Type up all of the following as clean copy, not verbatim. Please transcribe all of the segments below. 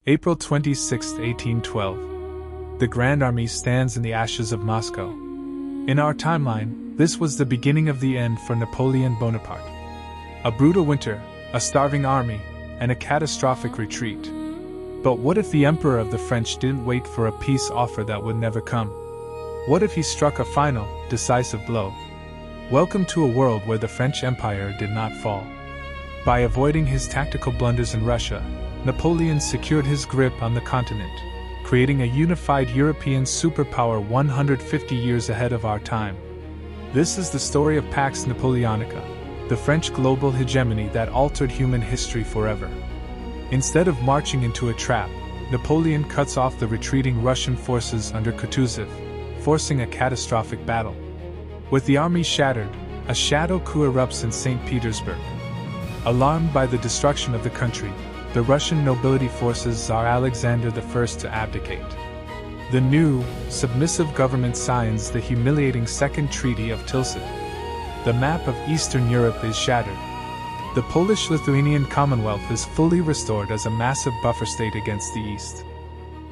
April 26, 1812. The Grand Army stands in the ashes of Moscow. In our timeline, this was the beginning of the end for Napoleon Bonaparte. A brutal winter, a starving army, and a catastrophic retreat. But what if the Emperor of the French didn't wait for a peace offer that would never come? What if he struck a final, decisive blow? Welcome to a world where the French Empire did not fall. By avoiding his tactical blunders in Russia, Napoleon secured his grip on the continent, creating a unified European superpower 150 years ahead of our time. This is the story of Pax Napoleonica, the French global hegemony that altered human history forever. Instead of marching into a trap, Napoleon cuts off the retreating Russian forces under Kutuzov, forcing a catastrophic battle. With the army shattered, a shadow coup erupts in St. Petersburg. Alarmed by the destruction of the country, the Russian nobility forces Tsar Alexander I to abdicate. The new, submissive government signs the humiliating Second Treaty of Tilsit. The map of Eastern Europe is shattered. The Polish-Lithuanian Commonwealth is fully restored as a massive buffer state against the East.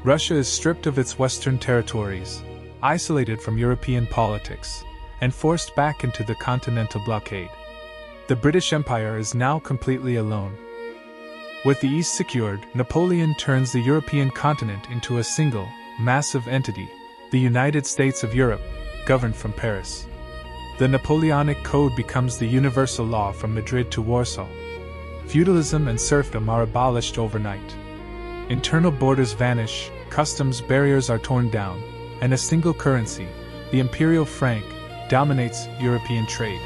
Russia is stripped of its western territories, isolated from European politics, and forced back into the continental blockade. The British Empire is now completely alone. With the East secured, Napoleon turns the European continent into a single, massive entity, the United States of Europe, governed from Paris. The Napoleonic Code becomes the universal law from Madrid to Warsaw. Feudalism and serfdom are abolished overnight. Internal borders vanish, customs barriers are torn down, and a single currency, the imperial franc, dominates European trade.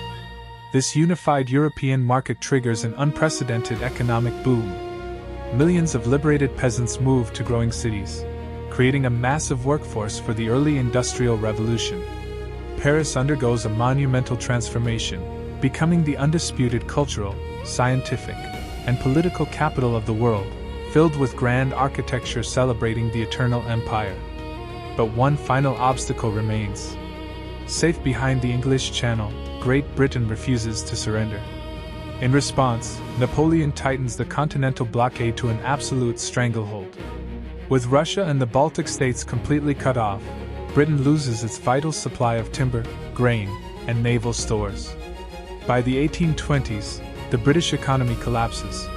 This unified European market triggers an unprecedented economic boom. Millions of liberated peasants move to growing cities, creating a massive workforce for the early industrial revolution. Paris undergoes a monumental transformation, becoming the undisputed cultural, scientific, and political capital of the world, filled with grand architecture celebrating the eternal empire. But one final obstacle remains. Safe behind the English Channel, Great Britain refuses to surrender. In response, Napoleon tightens the continental blockade to an absolute stranglehold. With Russia and the Baltic states completely cut off, Britain loses its vital supply of timber, grain, and naval stores. By the 1820s, the British economy collapses.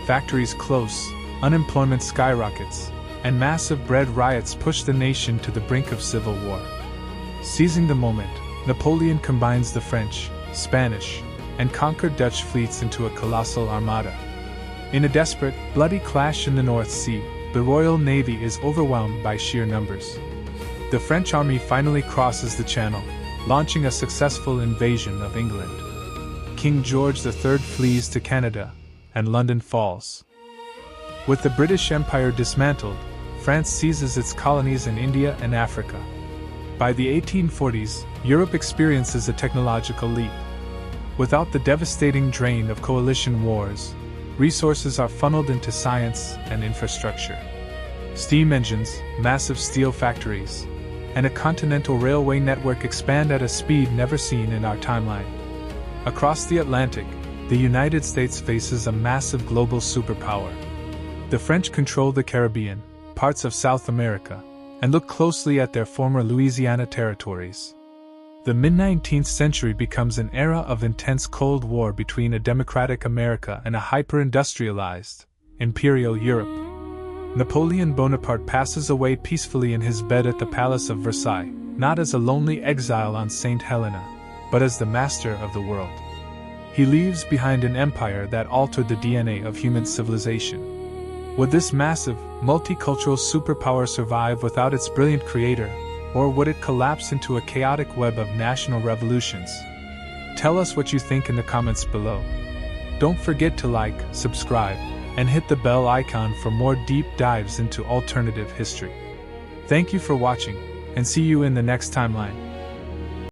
Factories close, unemployment skyrockets, and massive bread riots push the nation to the brink of civil war. Seizing the moment, Napoleon combines the French, Spanish, and conquered Dutch fleets into a colossal armada. In a desperate, bloody clash in the North Sea, the Royal Navy is overwhelmed by sheer numbers. The French army finally crosses the Channel, launching a successful invasion of England. King George III flees to Canada, and London falls. With the British Empire dismantled, France seizes its colonies in India and Africa. By the 1840s, Europe experiences a technological leap. Without the devastating drain of coalition wars, resources are funneled into science and infrastructure. Steam engines, massive steel factories, and a continental railway network expand at a speed never seen in our timeline. Across the Atlantic, the United States faces a massive global superpower. The French control the Caribbean, parts of South America, and look closely at their former Louisiana territories. The mid-19th century becomes an era of intense Cold War between a democratic America and a hyper-industrialized, imperial Europe. Napoleon Bonaparte passes away peacefully in his bed at the Palace of Versailles, not as a lonely exile on St. Helena, but as the master of the world. He leaves behind an empire that altered the DNA of human civilization. Would this massive, multicultural superpower survive without its brilliant creator, or would it collapse into a chaotic web of national revolutions? Tell us what you think in the comments below. Don't forget to like, subscribe, and hit the bell icon for more deep dives into alternative history. Thank you for watching, and see you in the next timeline.